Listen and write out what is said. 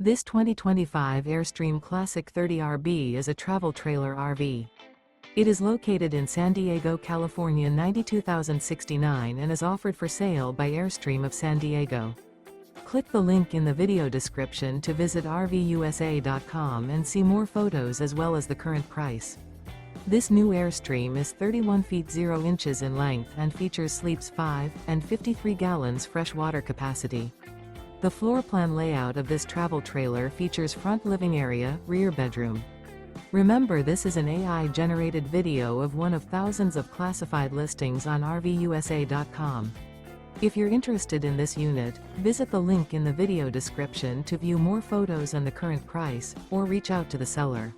This 2025 Airstream Classic 30RB is a travel trailer RV. It is located in San Diego, California 92069 and is offered for sale by Airstream of San Diego. Click the link in the video description to visit RVUSA.com and see more photos as well as the current price. This new Airstream is 31 feet 0 inches in length and features sleeps 5 and 53 gallons fresh water capacity. The floor plan layout of this travel trailer features front living area, rear bedroom. Remember, this is an AI-generated video of one of thousands of classified listings on RVUSA.com. If you're interested in this unit, visit the link in the video description to view more photos and the current price, or reach out to the seller.